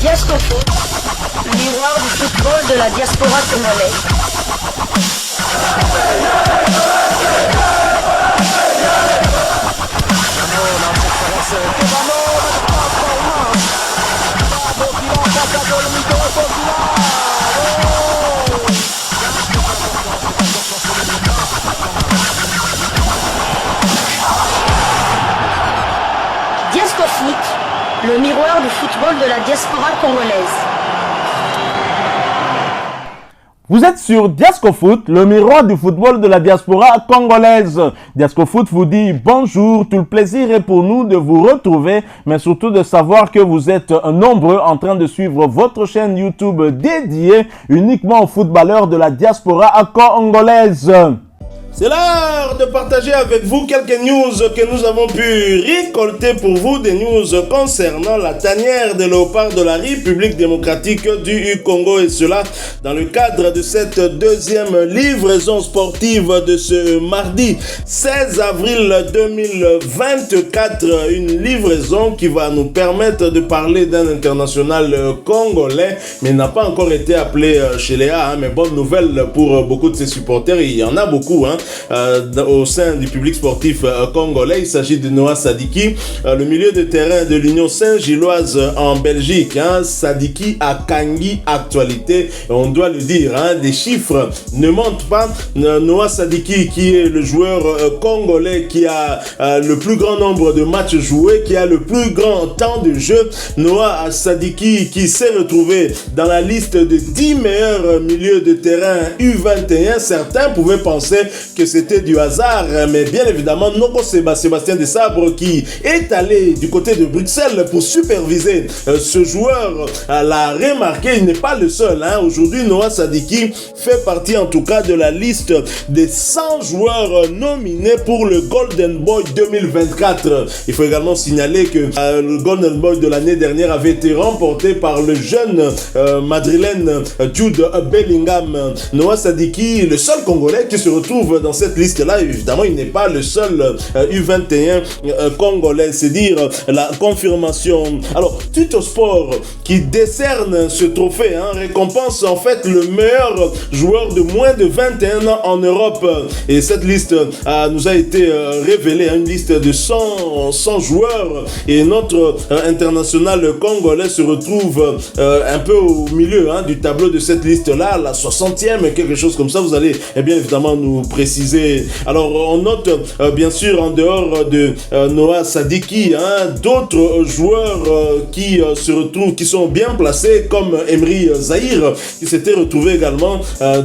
Diasco Foot, le miroir du football de la diaspora congolaise. Diasco Foot, le miroir du football de la diaspora congolaise. Vous êtes sur Diasco Foot, le miroir du football de la diaspora congolaise. Diasco Foot vous dit bonjour, tout le plaisir est pour nous de vous retrouver, mais surtout de savoir que vous êtes nombreux en train de suivre votre chaîne YouTube dédiée uniquement aux footballeurs de la diaspora congolaise. C'est l'heure de partager avec vous quelques news que nous avons pu récolter pour vous, des news concernant la tanière des léopards de la République démocratique du Congo, et cela dans le cadre de cette deuxième livraison sportive de ce mardi 16 avril 2024, une livraison qui va nous permettre de parler d'un international congolais, mais n'a pas encore été appelé chez les A, mais bonne nouvelle pour beaucoup de ses supporters, il y en a beaucoup, au sein du public sportif congolais. Il s'agit de Noah Sadiki, le milieu de terrain de l'Union Saint-Gilloise en Belgique. Sadiki a Kangi actualité, on doit le dire, des chiffres ne mentent pas. Noah Sadiki, qui est le joueur congolais qui a le plus grand nombre de matchs joués, qui a le plus grand temps de jeu. Noah Sadiki qui s'est retrouvé dans la liste de 10 meilleurs milieux de terrain U21. Certains pouvaient penser que c'était du hasard, mais bien évidemment Noko Sébastien Desabre, qui est allé du côté de Bruxelles pour superviser ce joueur, l'a remarqué. Il n'est pas le seul. Aujourd'hui, Noah Sadiki fait partie en tout cas de la liste des 100 joueurs nominés pour le Golden Boy 2024. Il faut également signaler que le Golden Boy de l'année dernière avait été remporté par le jeune madrilène Jude Bellingham. Noah Sadiki, le seul Congolais qui se retrouve dans cette liste-là. Évidemment, il n'est pas le seul U21 congolais, c'est dire la confirmation. Alors, Tutosport qui décerne ce trophée, récompense en fait le meilleur joueur de moins de 21 ans en Europe. Et cette liste nous a été révélée, une liste de 100 joueurs, et notre international congolais se retrouve un peu au milieu du tableau de cette liste-là, la 60e, quelque chose comme ça. Vous allez bien évidemment nous préciser. Alors on note bien sûr, en dehors de Noah Sadiki, d'autres joueurs qui se retrouvent, qui sont bien placés, comme Emery Zahir, qui s'était retrouvé également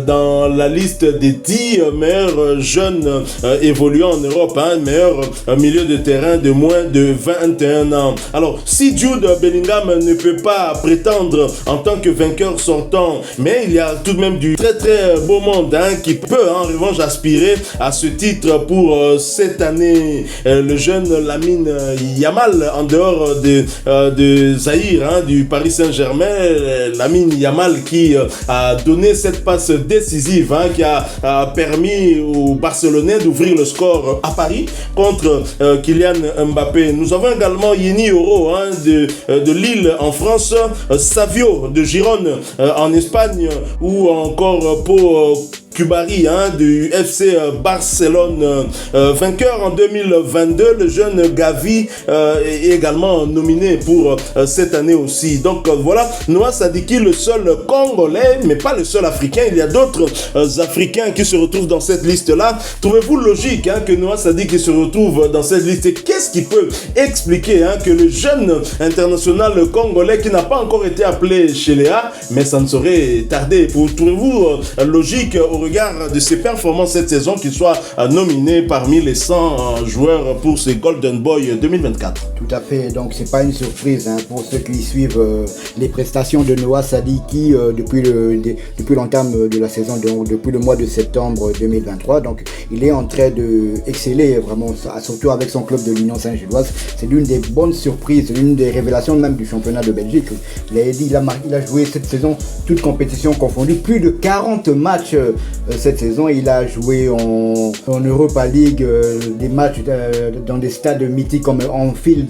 dans la liste des 10 meilleurs jeunes évoluant en Europe, meilleur milieu de terrain de moins de 21 ans. Alors si Jude Bellingham ne peut pas prétendre en tant que vainqueur sortant, mais il y a tout de même du très très beau monde qui peut en revanche aspirer à ce titre pour cette année. Le jeune Lamine Yamal, en dehors de Zahir, du Paris Saint-Germain, Lamine Yamal qui a donné cette passe décisive, qui a permis aux Barcelonais d'ouvrir le score à Paris contre Kylian Mbappé. Nous avons également Yeni Oro de Lille en France, Savio de Girone en Espagne, ou encore Pau Kubari du FC Barcelone. Vainqueur en 2022, le jeune Gavi est également nominé pour cette année aussi. Donc voilà, Noah Sadiki, le seul Congolais, mais pas le seul Africain. Il y a d'autres Africains qui se retrouvent dans cette liste-là. Trouvez-vous logique que Noah Sadiki se retrouve dans cette liste? Et qu'est-ce qui peut expliquer que le jeune international congolais, qui n'a pas encore été appelé chez les A, mais ça ne saurait tarder, trouvez-vous logique au regard de ses performances cette saison qu'il soit nominé parmi les 100 joueurs pour ce Golden Boy 2024? Tout à fait, donc c'est pas une surprise pour ceux qui suivent les prestations de Noah Sadiki depuis l'entame de la saison, donc depuis le mois de septembre 2023. Donc il est en train de exceller vraiment, surtout avec son club de l'Union Saint-Gilloise. C'est l'une des bonnes surprises, l'une des révélations même du championnat de Belgique. Il a joué cette saison, toutes compétitions confondues, plus de 40 matchs cette saison. Il a joué en Europa League des matchs dans des stades mythiques comme Anfield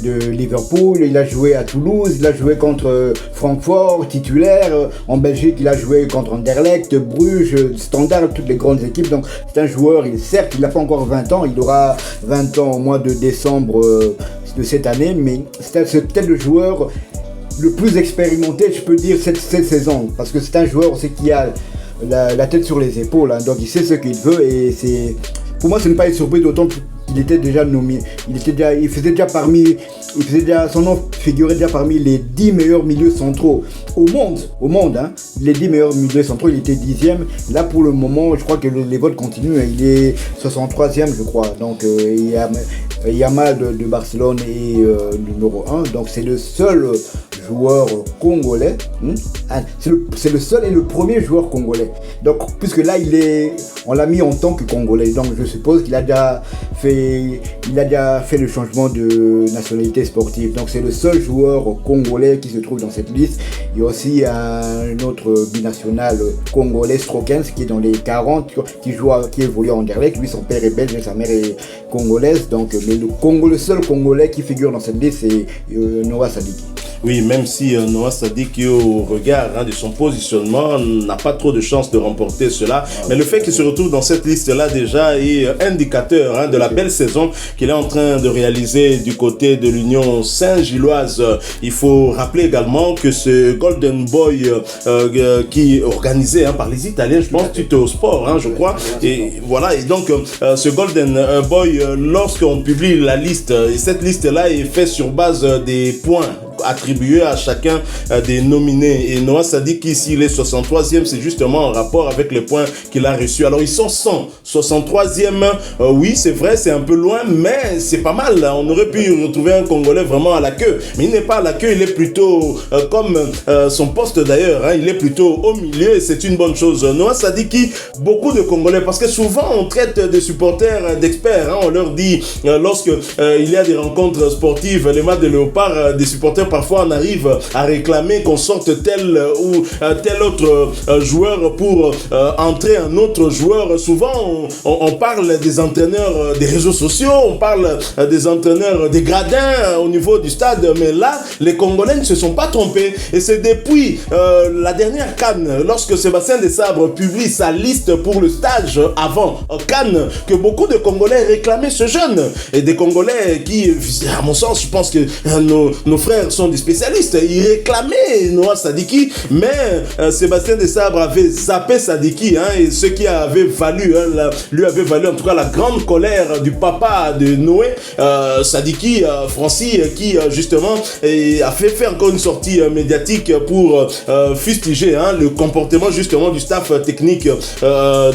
de Liverpool. Il a joué à Toulouse, il a joué contre Francfort, titulaire. En Belgique, il a joué contre Anderlecht, Bruges, Standard, toutes les grandes équipes. Donc c'est un joueur, certes, il n'a pas encore 20 ans, il aura 20 ans au mois de décembre de cette année, mais c'est peut-être le joueur le plus expérimenté, je peux dire, cette saison. Parce que c'est un joueur aussi qui a la tête sur les épaules, hein, donc il sait ce qu'il veut et pour moi ce n'est pas une surprise, d'autant qu'il était déjà nommé, son nom figurait déjà parmi les 10 meilleurs milieux centraux au monde, hein. Les 10 meilleurs milieux centraux, il était 10e. Là pour le moment, je crois que les votes continuent, hein. Il est 63e je crois, donc il y a mal de Barcelone et numéro 1, donc c'est le seul joueur congolais, c'est le seul et le premier joueur congolais. Donc puisque là on l'a mis en tant que congolais, donc je suppose qu'il a déjà fait le changement de nationalité sportive. Donc c'est le seul joueur congolais qui se trouve dans cette liste. Il y a aussi un autre binational congolais, Strokens, qui est dans les 40, qui évolue en Anderlecht. Lui, son père est belge et sa mère est congolaise. Donc le seul congolais qui figure dans cette liste, c'est Noah Sadiki. Oui, même si Noah Sadiki, au regard de son positionnement, n'a pas trop de chance de remporter cela. Mais le fait qu'il se retrouve dans cette liste-là déjà est indicateur de la belle saison qu'il est en train de réaliser du côté de l'Union Saint-Gilloise. Il faut rappeler également que ce Golden Boy qui est organisé par les Italiens, je pense, Tuto Sport, je crois. Et voilà, et donc ce Golden Boy, lorsqu'on publie la liste, et cette liste-là est faite sur base des points attribué à chacun des nominés. Et Noah Sadiki, s'il est 63e, c'est justement en rapport avec les points qu'il a reçus. Alors ils sont 163e, oui c'est vrai, c'est un peu loin, mais c'est pas mal. On aurait pu retrouver un Congolais vraiment à la queue, mais il n'est pas à la queue, il est plutôt comme son poste d'ailleurs, il est plutôt au milieu et c'est une bonne chose. Noah Sadiki, beaucoup de Congolais, parce que souvent on traite des supporters d'experts, on leur dit, lorsque il y a des rencontres sportives, les matchs de Léopard, des supporters parfois on arrive à réclamer qu'on sorte tel ou tel autre joueur pour entrer un autre joueur. Souvent on parle des entraîneurs des réseaux sociaux, on parle des entraîneurs des gradins au niveau du stade, mais là les Congolais ne se sont pas trompés et c'est depuis la dernière CAN, lorsque Sébastien Desabre publie sa liste pour le stage avant CAN, que beaucoup de Congolais réclamaient ce jeune, et des Congolais qui, à mon sens, je pense que nos frères sont des spécialistes. Ils réclamaient Noah Sadiki, mais Sébastien Desabre avait zappé Sadiki, et ce qui avait valu, lui avait valu en tout cas la grande colère du papa de Noé, Sadiki, Francis, qui justement a fait encore une sortie médiatique pour fustiger le comportement justement du staff technique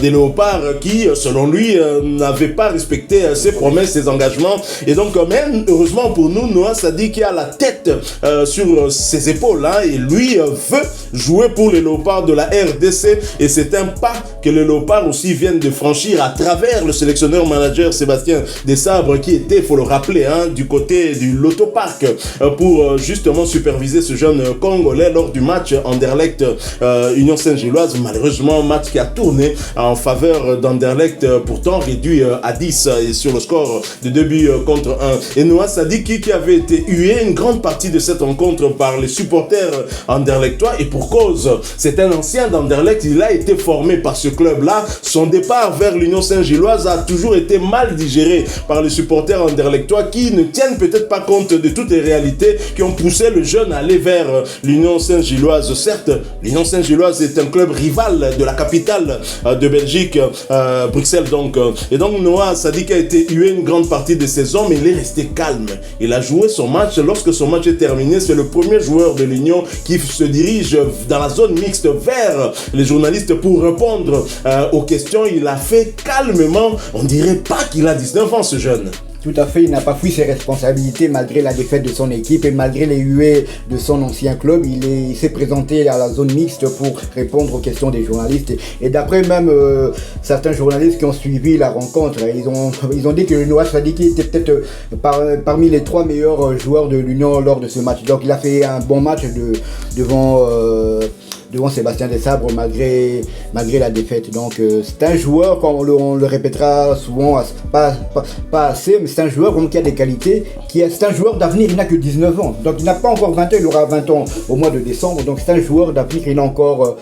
des Léopards, qui selon lui n'avait pas respecté ses promesses, ses engagements. Et donc même heureusement pour nous, Noah Sadiki a la tête sur ses épaules, et lui veut jouer pour les Léopards de la RDC, et c'est un pas que les Léopards aussi viennent de franchir à travers le sélectionneur manager Sébastien Desabre, qui était, il faut le rappeler, du côté du Lotto Park pour justement superviser ce jeune Congolais lors du match Anderlecht Union Saint-Gilloise. Malheureusement, match qui a tourné en faveur d'Anderlecht, pourtant réduit à 10 et sur le score de 2 buts contre 1. Et Noah Sadiki, qui avait été hué une grande partie de cette rencontre par les supporters anderlechtois, et pour cause, c'est un ancien d'Anderlecht, il a été formé par ce club-là. Son départ vers l'Union Saint-Gilloise a toujours été mal digéré par les supporters anderlechtois, qui ne tiennent peut-être pas compte de toutes les réalités qui ont poussé le jeune à aller vers l'Union Saint-Gilloise. Certes, l'Union Saint-Gilloise est un club rival de la capitale de Belgique, Bruxelles donc. Et donc Noah Sadiki a été hué une grande partie de saison, mais il est resté calme. Il a joué son match. Lorsque son match est terminé, c'est le premier joueur de l'Union qui se dirige dans la zone mixte vers les journalistes pour répondre aux questions. Il a fait calmement. On dirait pas qu'il a 19 ans, ce jeune. Tout à fait, il n'a pas fui ses responsabilités malgré la défaite de son équipe et malgré les huées de son ancien club. Il s'est présenté à la zone mixte pour répondre aux questions des journalistes. Et d'après même certains journalistes qui ont suivi la rencontre, ils ont dit que Noah Sadiki était peut-être parmi les 3 meilleurs joueurs de l'Union lors de ce match. Donc il a fait un bon match devant devant Sébastien Desabre malgré la défaite. Donc c'est un joueur, comme on le répétera souvent, pas assez, mais c'est un joueur qui a des qualités, c'est un joueur d'avenir, il n'a que 19 ans. Donc il n'a pas encore 20 ans, il aura 20 ans au mois de décembre. Donc c'est un joueur d'avenir, il a encore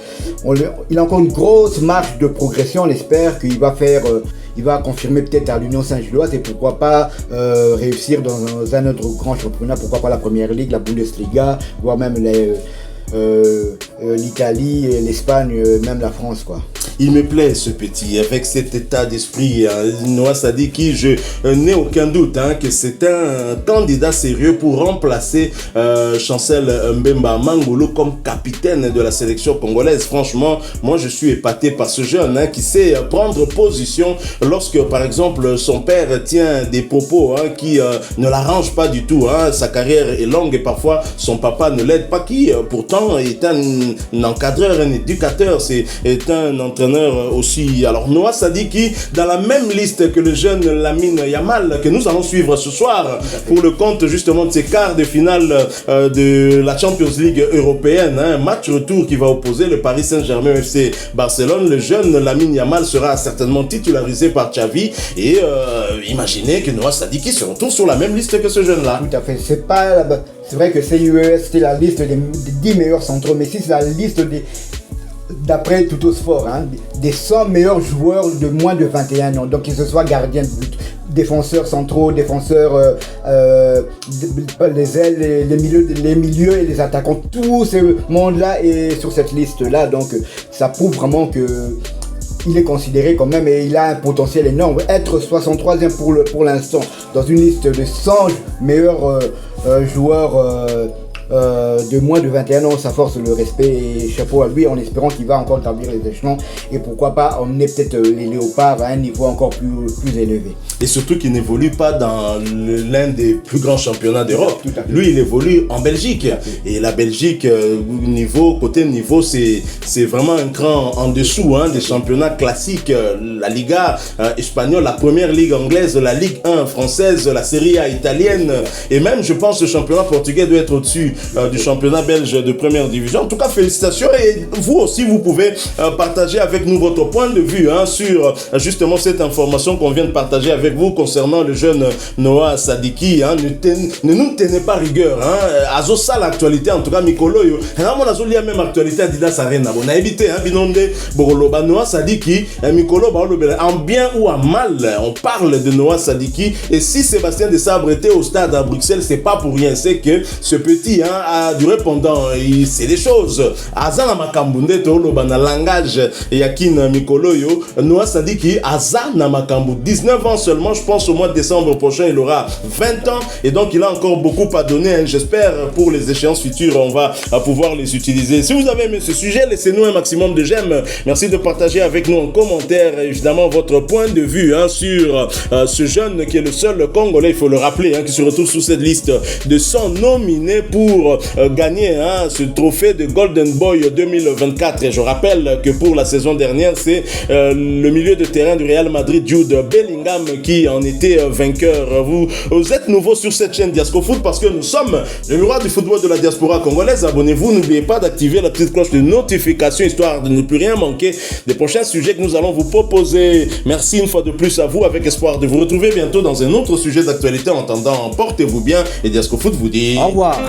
une grosse marge de progression. On espère qu'il va il va confirmer peut-être à l'Union Saint-Gilloise et pourquoi pas réussir dans un autre grand championnat, pourquoi pas la Première Ligue, la Bundesliga, voire même l'Italie, l'Espagne, même la France, quoi. Il me plaît ce petit, avec cet état d'esprit. Noah Sadiki, je n'ai aucun doute que c'est un candidat sérieux pour remplacer Chancel Mbemba Mangolo comme capitaine de la sélection congolaise. Franchement, moi je suis épaté par ce jeune qui sait prendre position lorsque par exemple son père tient des propos qui ne l'arrangent pas du tout. Sa carrière est longue et parfois son papa ne l'aide pas, qui pourtant est un encadreur, un éducateur, est un entraîneur aussi. Alors Noah Sadiki, dans la même liste que le jeune Lamine Yamal, que nous allons suivre ce soir pour le compte justement de ces quarts de finale de la Champions League européenne, un match retour qui va opposer le Paris Saint-Germain FC Barcelone. Le jeune Lamine Yamal sera certainement titularisé par Xavi et imaginez que Noah Sadiki se retrouve sur la même liste que ce jeune-là. Tout à fait, c'est vrai que CUES c'était la liste des 10 meilleurs centraux, mais si c'est la liste d'après Tuttosport, des 100 meilleurs joueurs de moins de 21 ans, donc que ce soit gardien de but, défenseurs centraux, défenseurs, les ailes, les milieux et les attaquants, tout ce monde-là est sur cette liste-là, donc ça prouve vraiment que il est considéré quand même et il a un potentiel énorme. Être 63e pour l'instant dans une liste de 100 meilleurs joueurs de moins de 21 ans, ça force le respect et chapeau à lui, en espérant qu'il va encore gravir les échelons et pourquoi pas emmener peut-être les Léopards à un niveau encore plus élevé. Et surtout qu'il n'évolue pas dans l'un des plus grands championnats d'Europe. Lui, il évolue en Belgique. Et la Belgique, côté niveau, c'est vraiment un cran en dessous des championnats classiques. La Liga espagnole, la première ligue anglaise, la Ligue 1 française, la Serie A italienne. Et même, je pense, le championnat portugais doit être au-dessus du championnat belge de première division. En tout cas, félicitations. Et vous aussi, vous pouvez partager avec nous votre point de vue sur justement cette information qu'on vient de partager avec vous concernant le jeune Noah Sadiki. Ne nous tenez pas rigueur. Azosa l'actualité, en tout cas, Mikolo. On a zoli même actualité à Didas Arena. On a évité, Binonde, Boroloba, Noah Sadiki, Mikolo, en bien ou en mal. On parle de Noah Sadiki. Et si Sébastien Desabre était au stade à Bruxelles, c'est pas pour rien. C'est que ce petit a du répondant. C'est des choses. Azana Makambunde, Toloba, na langage, Yakin Mikolo, Noah Sadiki, Azana Makambu, 19 ans seulement. Je pense au mois de décembre prochain, il aura 20 ans et donc il a encore beaucoup à donner. J'espère pour les échéances futures, on va pouvoir les utiliser. Si vous avez aimé ce sujet, laissez-nous un maximum de j'aime. Merci de partager avec nous en commentaire, évidemment, votre point de vue sur ce jeune qui est le seul Congolais, il faut le rappeler, qui se retrouve sous cette liste de 100 nominés pour gagner ce trophée de Golden Boy 2024. Et je rappelle que pour la saison dernière, c'est le milieu de terrain du Real Madrid, Jude Bellingham, qui en était vainqueur. Vous êtes nouveau sur cette chaîne Diasco Foot parce que nous sommes le miroir du football de la diaspora congolaise. Abonnez-vous, n'oubliez pas d'activer la petite cloche de notification histoire de ne plus rien manquer des prochains sujets que nous allons vous proposer. Merci une fois de plus à vous, avec espoir de vous retrouver bientôt dans un autre sujet d'actualité. En attendant, portez-vous bien et Diasco Foot vous dit au revoir.